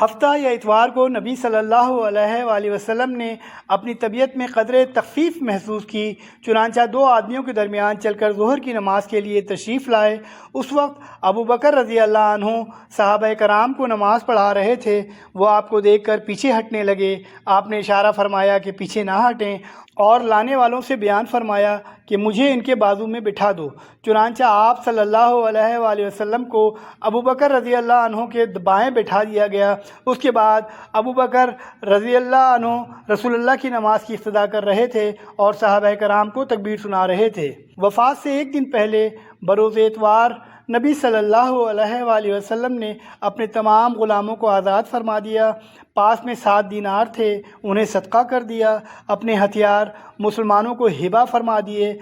ہفتہ یا اتوار کو نبی صلی اللہ علیہ وآلہ وسلم نے اپنی طبیعت میں قدرے تخفیف محسوس کی، چنانچہ دو آدمیوں کے درمیان چل کر ظہر کی نماز کے لیے تشریف لائے۔ اس وقت ابو بکر رضی اللہ عنہ صحابہ کرام کو نماز پڑھا رہے تھے۔ وہ آپ کو دیکھ کر پیچھے ہٹنے لگے۔ آپ نے اشارہ فرمایا کہ پیچھے نہ ہٹیں اور لانے والوں سے بیان فرمایا کہ مجھے ان کے بازو میں بٹھا دو۔ چنانچہ آپ صلی اللہ علیہ وآلہ وسلم کو ابو بکر رضی اللہ عنہ کے بائیں بٹھا دیا گیا۔ اس کے بعد ابو بکر رضی اللہ عنہ رسول اللہ کی نماز کی اقتدا کر رہے تھے اور صحابہ کرام کو تکبیر سنا رہے تھے۔ وفات سے ایک دن پہلے بروز اتوار نبی صلی اللہ علیہ وآلہ وسلم نے اپنے تمام غلاموں کو آزاد فرما دیا۔ پاس میں 7 دینار تھے، انہیں صدقہ کر دیا۔ اپنے ہتھیار مسلمانوں کو ہبہ فرما دیے۔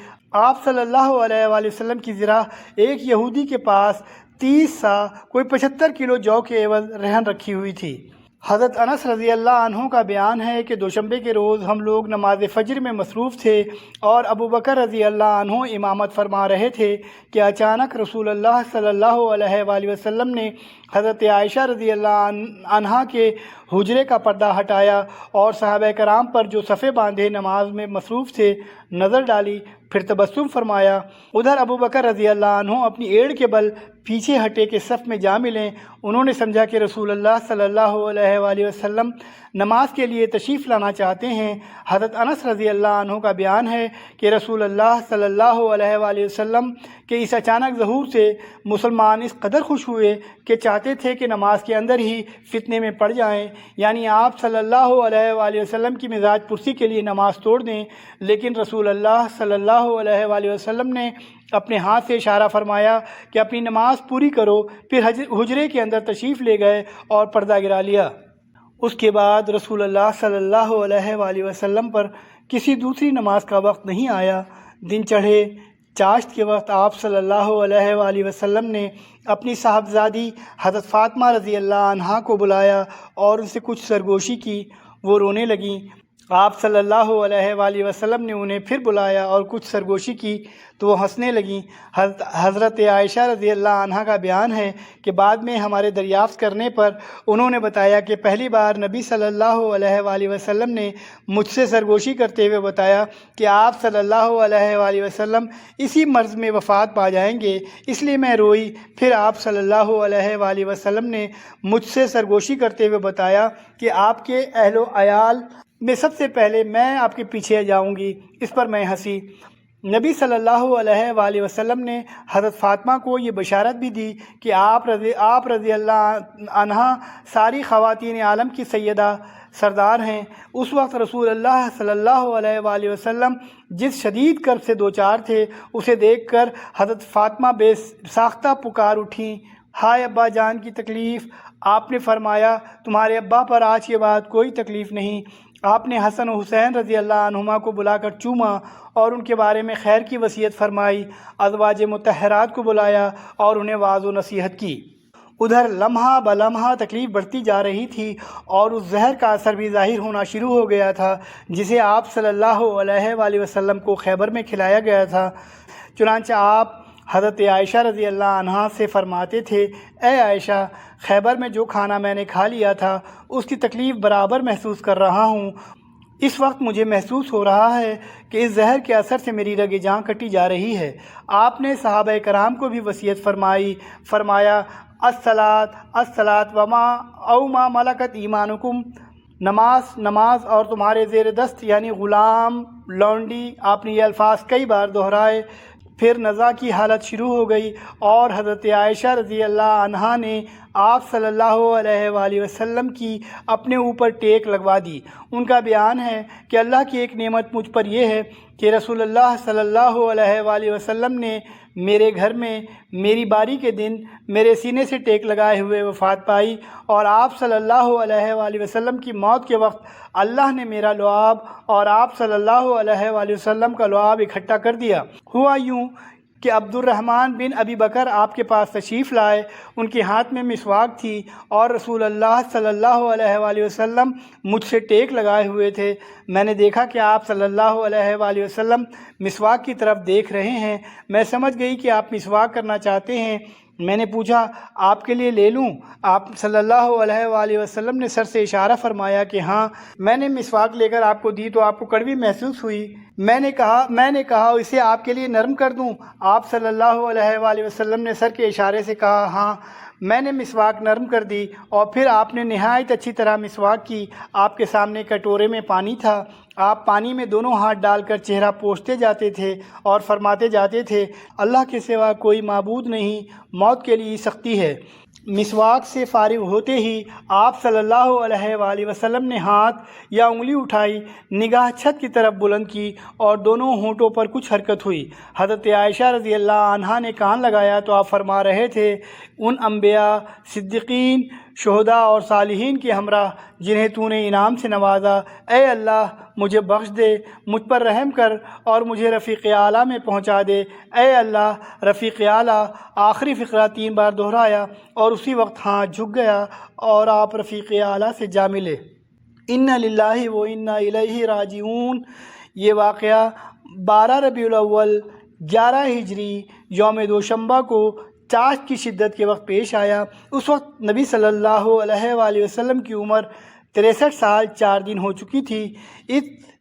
آپ صلی اللہ علیہ وآلہ وسلم کی زرہ ایک یہودی کے پاس 30 سا کوئی 75 کلو جو کے عوض رہن رکھی ہوئی تھی۔ حضرت انس رضی اللہ عنہ کا بیان ہے کہ دوشنبے کے روز ہم لوگ نماز فجر میں مصروف تھے اور ابو بکر رضی اللہ عنہ امامت فرما رہے تھے کہ اچانک رسول اللہ صلی اللہ علیہ وآلہ وسلم نے حضرت عائشہ رضی اللہ عنہا کے حجرے کا پردہ ہٹایا اور صحابہ کرام پر جو صفے باندھے نماز میں مصروف تھے نظر ڈالی، پھر تبسم فرمایا۔ ادھر ابو بکر رضی اللہ عنہ اپنی ایڑ کے بل پیچھے ہٹے کے صف میں جا ملیں۔ انہوں نے سمجھا کہ رسول اللہ صلی اللہ علیہ وآلہ وسلم نماز کے لیے تشریف لانا چاہتے ہیں۔ حضرت انس رضی اللہ عنہ کا بیان ہے کہ رسول اللہ صلی اللہ علیہ وآلہ وسلم کے اس اچانک ظہور سے مسلمان اس قدر خوش ہوئے کہ چاہتے تھے کہ نماز کے اندر ہی فتنے میں پڑ جائیں، یعنی آپ صلی اللہ علیہ وآلہ وسلم کی مزاج پرسی کے لیے نماز توڑ دیں، لیکن رسول اللہ صلی اللہ علیہ وآلہ وسلم نے اپنے ہاتھ سے اشارہ فرمایا کہ اپنی نماز پوری کرو، پھر حجرے کے اندر تشریف لے گئے اور پردہ گرا لیا۔ اس کے بعد رسول اللہ صلی اللہ علیہ وآلہ وسلم پر کسی دوسری نماز کا وقت نہیں آیا۔ دن چڑھے چاشت کے وقت آپ صلی اللہ علیہ وآلہ وسلم نے اپنی صاحبزادی حضرت فاطمہ رضی اللہ عنہا کو بلایا اور ان سے کچھ سرگوشی کی۔ وہ رونے لگیں۔ آپ صلی اللہ علیہ وآلہ وسلم نے انہیں پھر بلایا اور کچھ سرگوشی کی تو وہ ہنسنے لگیں۔ حضرت عائشہ رضی اللہ عنہا کا بیان ہے کہ بعد میں ہمارے دریافت کرنے پر انہوں نے بتایا کہ پہلی بار نبی صلی اللہ علیہ وآلہ وسلم نے مجھ سے سرگوشی کرتے ہوئے بتایا کہ آپ صلی اللہ علیہ وآلہ وسلم اسی مرض میں وفات پا جائیں گے، اس لیے میں روئی۔ پھر آپ صلی اللہ علیہ وآلہ وسلم نے مجھ سے سرگوشی کرتے ہوئے بتایا کہ آپ کے اہل و عیال میں سب سے پہلے میں آپ کے پیچھے جاؤں گی۔ اس پر میں ہنسی۔ نبی صلی اللہ علیہ وآلہ وسلم نے حضرت فاطمہ کو یہ بشارت بھی دی کہ آپ رضی اللہ عنہا ساری خواتین عالم کی سیدہ سردار ہیں۔ اس وقت رسول اللہ صلی اللہ علیہ وآلہ وسلم جس شدید کرب سے دوچار تھے اسے دیکھ کر حضرت فاطمہ بے ساختہ پکار اٹھیں، ہائے ابا جان کی تکلیف۔ آپ نے فرمایا تمہارے ابا پر آج کے بعد کوئی تکلیف نہیں۔ آپ نے حسن و حسین رضی اللہ عنہما کو بلا کر چوما اور ان کے بارے میں خیر کی وصیت فرمائی۔ ازواج مطہرات کو بلایا اور انہیں واعظ و نصیحت کی۔ ادھر لمحہ بلمحہ تکلیف بڑھتی جا رہی تھی اور اس زہر کا اثر بھی ظاہر ہونا شروع ہو گیا تھا جسے آپ صلی اللہ علیہ وآلہ وسلم کو خیبر میں کھلایا گیا تھا۔ چنانچہ آپ حضرت عائشہ رضی اللہ عنہا سے فرماتے تھے، اے عائشہ، خیبر میں جو کھانا میں نے کھا لیا تھا اس کی تکلیف برابر محسوس کر رہا ہوں۔ اس وقت مجھے محسوس ہو رہا ہے کہ اس زہر کے اثر سے میری رگ جاں کٹی جا رہی ہے۔ آپ نے صحابہ کرام کو بھی وصیت فرمایا الصلاۃ وما او ما ملکت ایمانکم، نماز اور تمہارے زیر دست یعنی غلام، لونڈی۔ آپ نے یہ الفاظ کئی بار دہرائے۔ پھر نزا کی حالت شروع ہو گئی اور حضرت عائشہ رضی اللہ عنہا نے آپ صلی اللہ علیہ وآلہ وسلم کی اپنے اوپر ٹیک لگوا دی۔ ان کا بیان ہے کہ اللہ کی ایک نعمت مجھ پر یہ ہے کہ رسول اللہ صلی اللہ علیہ وآلہ وسلم نے میرے گھر میں میری باری کے دن میرے سینے سے ٹیک لگائے ہوئے وفات پائی، اور آپ صلی اللہ علیہ وآلہ وسلم کی موت کے وقت اللہ نے میرا لعاب اور آپ صلی اللہ علیہ وآلہ وسلم کا لعاب اکٹھا کر دیا۔ ہوا یوں کہ عبد الرحمن بن ابی بکر آپ کے پاس تشریف لائے، ان کے ہاتھ میں مسواک تھی اور رسول اللہ صلی اللہ علیہ وآلہ وسلم مجھ سے ٹیک لگائے ہوئے تھے۔ میں نے دیکھا کہ آپ صلی اللہ علیہ وآلہ وسلم مسواک کی طرف دیکھ رہے ہیں۔ میں سمجھ گئی کہ آپ مسواک کرنا چاہتے ہیں، میں نے پوچھا آپ کے لیے لے لوں؟ آپ صلی اللہ علیہ وآلہ وسلم نے سر سے اشارہ فرمایا کہ ہاں۔ میں نے مسواک لے کر آپ کو دی تو آپ کو کڑوی محسوس ہوئی۔ میں نے کہا اسے آپ کے لیے نرم کر دوں؟ آپ صلی اللہ علیہ وآلہ وسلم نے سر کے اشارے سے کہا ہاں۔ میں نے مسواک نرم کر دی اور پھر آپ نے نہایت اچھی طرح مسواک کی۔ آپ کے سامنے کٹورے میں پانی تھا۔ آپ پانی میں دونوں ہاتھ ڈال کر چہرہ پوچھتے جاتے تھے اور فرماتے جاتے تھے اللہ کے سوا کوئی معبود نہیں، موت کے لیے سختی ہے۔ مسواک سے فارغ ہوتے ہی آپ صلی اللہ علیہ وآلہ وسلم نے ہاتھ یا انگلی اٹھائی، نگاہ چھت کی طرف بلند کی اور دونوں ہونٹوں پر کچھ حرکت ہوئی۔ حضرت عائشہ رضی اللہ عنہا نے کان لگایا تو آپ فرما رہے تھے ان انبیاء، صدیقین، شہداء اور صالحین کے ہمراہ جنہیں تو نے انعام سے نوازا، اے اللہ مجھے بخش دے، مجھ پر رحم کر اور مجھے رفیق اعلیٰ میں پہنچا دے۔ اے اللہ رفیق اعلیٰ۔ آخری فقرہ 3 بار دہرایا اور اسی وقت ہاتھ جھک گیا اور آپ رفیق اعلیٰ سے جا ملے۔ انا للہ و انا الیہ راجعون۔ یہ واقعہ 12 ربیع الاول 11 ہجری یوم دوشنبہ کو چاش کی شدت کے وقت پیش آیا۔ اس وقت نبی صلی اللہ علیہ وآلہ وسلم کی عمر 63 سال 4 دن ہو چکی تھی۔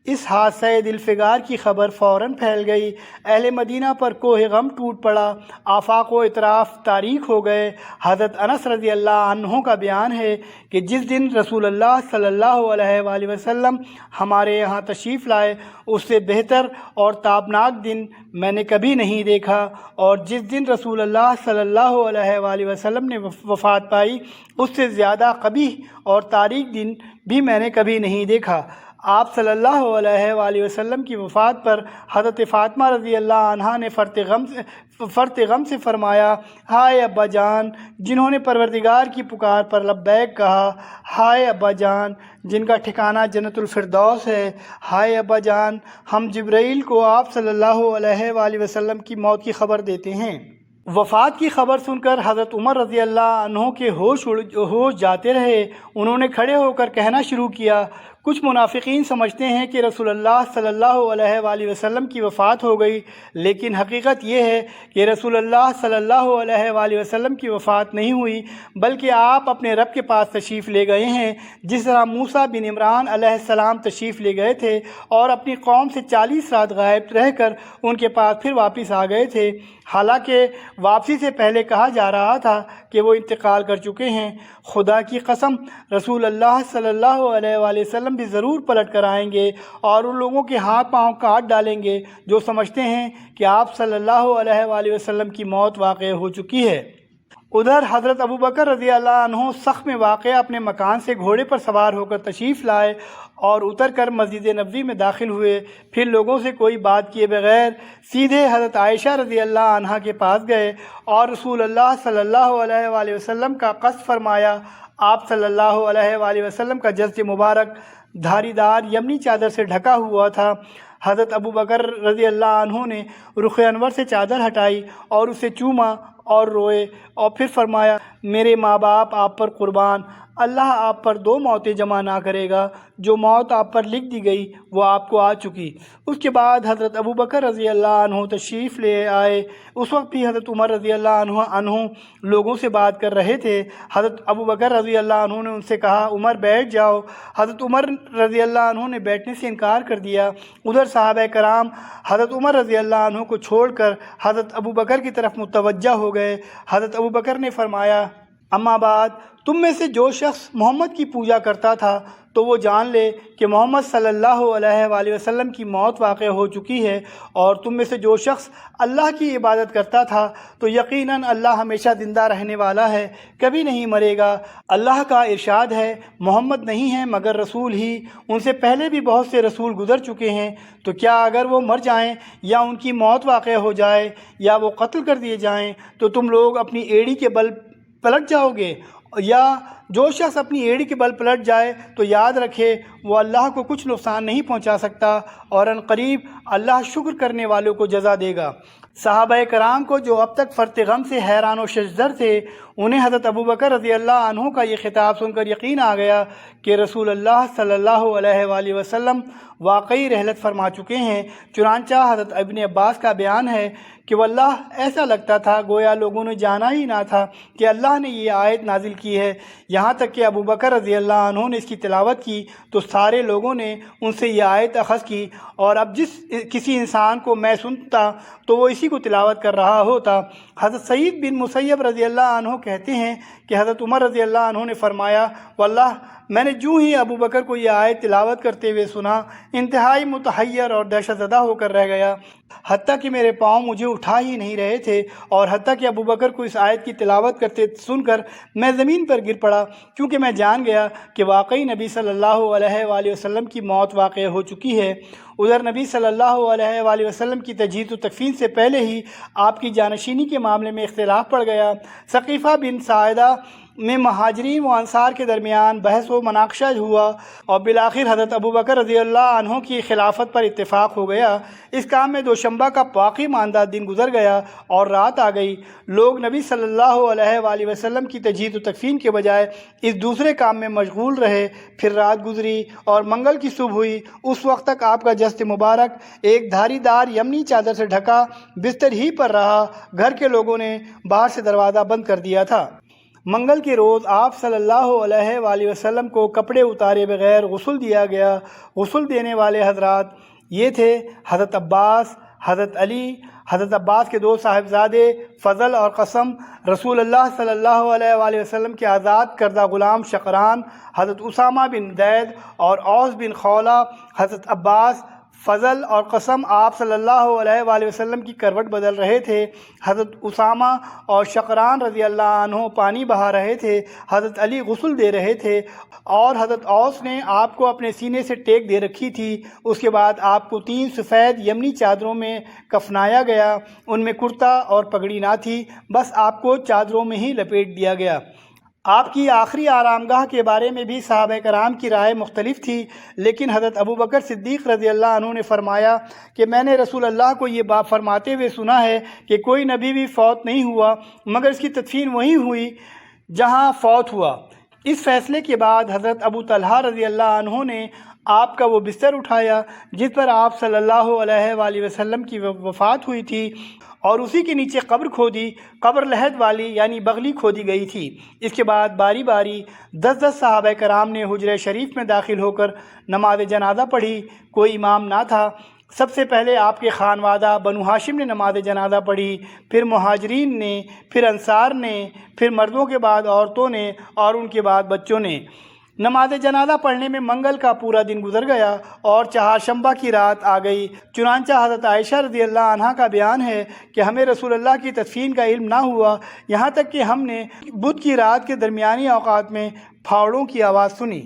اس حادثہ دلفگار کی خبر فوراً پھیل گئی۔ اہل مدینہ پر کوہ غم ٹوٹ پڑا، آفاق و اطراف تاریک ہو گئے۔ حضرت انس رضی اللہ عنہ کا بیان ہے کہ جس دن رسول اللہ صلی اللہ علیہ وآلہ وسلم ہمارے یہاں تشریف لائے اس سے بہتر اور تابناک دن میں نے کبھی نہیں دیکھا، اور جس دن رسول اللہ صلی اللہ علیہ وآلہ وسلم نے وفات پائی اس سے زیادہ قبیح اور تاریک دن بھی میں نے کبھی نہیں دیکھا۔ آپ صلی اللہ علیہ وآلہ وسلم کی وفات پر حضرت فاطمہ رضی اللہ عنہا نے فرط غم سے فرمایا ہائے ابا جان جنہوں نے پروردگار کی پکار پر لبیک کہا، ہائے ابا جان جن کا ٹھکانہ جنت الفردوس ہے، ہائے ابا جان ہم جبرائیل کو آپ صلی اللہ علیہ وآلہ وسلم کی موت کی خبر دیتے ہیں۔ وفات کی خبر سن کر حضرت عمر رضی اللہ عنہ کے ہوش جاتے رہے۔ انہوں نے کھڑے ہو کر کہنا شروع کیا، کچھ منافقین سمجھتے ہیں کہ رسول اللہ صلی اللہ علیہ وآلہ وسلم کی وفات ہو گئی، لیکن حقیقت یہ ہے کہ رسول اللہ صلی اللہ علیہ وآلہ وسلم کی وفات نہیں ہوئی، بلکہ آپ اپنے رب کے پاس تشریف لے گئے ہیں، جس طرح موسیٰ بن عمران علیہ السلام تشریف لے گئے تھے اور اپنی قوم سے 40 رات غائب رہ کر ان کے پاس پھر واپس آ گئے تھے، حالانکہ واپسی سے پہلے کہا جا رہا تھا کہ وہ انتقال کر چکے ہیں۔ خدا کی قسم رسول اللہ صلی اللہ علیہ وآلہ وسلم بھی ضرور پلٹ کر آئیں گے اور ان لوگوں کے ہاتھ پاؤں کاٹ ڈالیں گے جو سمجھتے ہیں کہ آپ صلی اللہ علیہ وآلہ وسلم کی موت واقع ہو چکی ہے۔ ادھر حضرت ابوبکر رضی اللہ عنہ سخت میں واقع اپنے مکان سے گھوڑے پر سوار ہو کر تشریف لائے اور اتر کر مسجد نبوی میں داخل ہوئے، پھر لوگوں سے کوئی بات کیے بغیر سیدھے حضرت عائشہ رضی اللہ عنہا کے پاس گئے اور رسول اللہ صلی اللہ علیہ وآلہ وسلم کا قصد فرمایا۔ آپ صلی اللہ علیہ وآلہ وسلم کا جسد مبارک دھاری دار یمنی چادر سے ڈھکا ہوا تھا۔ حضرت ابوبکر رضی اللہ عنہ نے رخ انور سے چادر ہٹائی اور اسے چوما اور روئے اور پھر فرمایا میرے ماں باپ آپ پر قربان، اللہ آپ پر 2 موتیں جمع نہ کرے گا، جو موت آپ پر لکھ دی گئی وہ آپ کو آ چکی۔ اس کے بعد حضرت ابوبکر رضی اللہ عنہ تشریف لے آئے۔ اس وقت بھی حضرت عمر رضی اللہ عنہ لوگوں سے بات کر رہے تھے۔ حضرت ابوبکر رضی اللہ عنہ نے ان سے کہا عمر بیٹھ جاؤ۔ حضرت عمر رضی اللہ عنہ نے بیٹھنے سے انکار کر دیا۔ ادھر صحابہ کرام حضرت عمر رضی اللہ عنہ کو چھوڑ کر حضرت ابوبکر کی طرف متوجہ ہو گئے۔ حضرت ابوبکر نے فرمایا اما بعد، تم میں سے جو شخص محمد کی پوجا کرتا تھا تو وہ جان لے کہ محمد صلی اللہ علیہ وآلہ وسلم کی موت واقع ہو چکی ہے، اور تم میں سے جو شخص اللہ کی عبادت کرتا تھا تو یقیناً اللہ ہمیشہ زندہ رہنے والا ہے، کبھی نہیں مرے گا۔ اللہ کا ارشاد ہے محمد نہیں ہیں مگر رسول ہی، ان سے پہلے بھی بہت سے رسول گزر چکے ہیں، تو کیا اگر وہ مر جائیں یا ان کی موت واقع ہو جائے یا وہ قتل کر دیے جائیں تو تم لوگ اپنی ایڑی کے بل پلٹ جاؤ گے، یا جو شخص اپنی ایڑی کے بل پلٹ جائے تو یاد رکھے وہ اللہ کو کچھ نقصان نہیں پہنچا سکتا، اور ان قریب اللہ شکر کرنے والوں کو جزا دے گا۔ صحابہ کرام کو جو اب تک فرط غم سے حیران و ششدر تھے، انہیں حضرت ابوبکر رضی اللہ عنہ کا یہ خطاب سن کر یقین آ گیا کہ رسول اللہ صلی اللہ علیہ وآلہ وسلم واقعی رحلت فرما چکے ہیں۔ چنانچہ حضرت ابن عباس کا بیان ہے کہ واللہ ایسا لگتا تھا گویا لوگوں نے جانا ہی نہ تھا کہ اللہ نے یہ آیت نازل کی ہے، یہاں تک کہ ابوبکر رضی اللہ عنہ نے اس کی تلاوت کی تو سارے لوگوں نے ان سے یہ آیت اخذ کی، اور اب جس کسی انسان کو میں سنتا تو وہ اسی کو تلاوت کر رہا ہوتا۔ حضرت سعید بن مسیب رضی اللہ عنہ کہتے ہیں کہ حضرت عمر رضی اللہ عنہ نے فرمایا واللہ میں نے جو ہی ابوبکر کو یہ آیت تلاوت کرتے ہوئے سنا، انتہائی متحیر اور دہشت زدہ ہو کر رہ گیا، حتیٰ کہ میرے پاؤں مجھے اٹھا ہی نہیں رہے تھے، اور حتیٰ کہ ابوبکر کو اس آیت کی تلاوت کرتے سن کر میں زمین پر گر پڑا، کیونکہ میں جان گیا کہ واقعی نبی صلی اللہ علیہ وآلہ وسلم کی موت واقع ہو چکی ہے۔ ادھر نبی صلی اللہ علیہ وآلہ وسلم کی تجہیز و تکفین سے پہلے ہی آپ کی جانشینی کے معاملے میں اختلاف پڑ گیا۔ ثقیفہ بن ساعدہ میں مہاجرین و انصار کے درمیان بحث و مناقشہ ہوا، اور بالآخر حضرت ابوبکر رضی اللہ عنہ کی خلافت پر اتفاق ہو گیا۔ اس کام میں دوشنبہ کا باقی ماندہ دن گزر گیا اور رات آ گئی۔ لوگ نبی صلی اللہ علیہ وآلہ وسلم کی تجہیز و تکفین کے بجائے اس دوسرے کام میں مشغول رہے۔ پھر رات گزری اور منگل کی صبح ہوئی۔ اس وقت تک آپ کا جسد مبارک ایک دھاری دار یمنی چادر سے ڈھکا بستر ہی پر رہا۔ گھر کے لوگوں نے باہر سے دروازہ بند کر دیا تھا۔ منگل کے روز آپ صلی اللہ علیہ وآلہ وسلم کو کپڑے اتارے بغیر غسل دیا گیا۔ غسل دینے والے حضرات یہ تھے حضرت عباس، حضرت علی، حضرت عباس کے دو صاحبزادے فضل اور قسم، رسول اللہ صلی اللہ علیہ وآلہ وسلم کے آزاد کردہ غلام شقران، حضرت اسامہ بن زید اور اوس بن خولہ۔ حضرت عباس، فضل اور قسم آپ صلی اللہ علیہ وآلہ وسلم کی کروٹ بدل رہے تھے۔ حضرت اسامہ اور شقران رضی اللہ عنہ پانی بہا رہے تھے۔ حضرت علی غسل دے رہے تھے، اور حضرت اوس نے آپ کو اپنے سینے سے ٹیک دے رکھی تھی۔ اس کے بعد آپ کو 3 سفید یمنی چادروں میں کفنایا گیا۔ ان میں کرتا اور پگڑی نہ تھی، بس آپ کو چادروں میں ہی لپیٹ دیا گیا۔ آپ کی آخری آرام گاہ کے بارے میں بھی صحابہ کرام کی رائے مختلف تھی، لیکن حضرت ابوبکر صدیق رضی اللہ عنہ نے فرمایا کہ میں نے رسول اللہ کو یہ بات فرماتے ہوئے سنا ہے کہ کوئی نبی بھی فوت نہیں ہوا مگر اس کی تدفین وہیں ہوئی جہاں فوت ہوا۔ اس فیصلے کے بعد حضرت ابو طلحہ رضی اللہ عنہ نے آپ کا وہ بستر اٹھایا جس پر آپ صلی اللہ علیہ وآلہ وسلم کی وفات ہوئی تھی، اور اسی کے نیچے قبر کھودی۔ قبر لحد والی یعنی بغلی کھودی گئی تھی۔ اس کے بعد باری باری 10 صحابہ کرام نے حجرہ شریف میں داخل ہو کر نماز جنازہ پڑھی۔ کوئی امام نہ تھا۔ سب سے پہلے آپ کے خانوادہ بنو ہاشم نے نماز جنازہ پڑھی، پھر مہاجرین نے، پھر انصار نے، پھر مردوں کے بعد عورتوں نے، اور ان کے بعد بچوں نے۔ نماز جنازہ پڑھنے میں منگل کا پورا دن گزر گیا اور چہارشنبہ کی رات آ گئی۔ چنانچہ حضرت عائشہ رضی اللہ عنہا کا بیان ہے کہ ہمیں رسول اللہ کی تدفین کا علم نہ ہوا یہاں تک کہ ہم نے بدھ کی رات کے درمیانی اوقات میں پھاوڑوں کی آواز سنی۔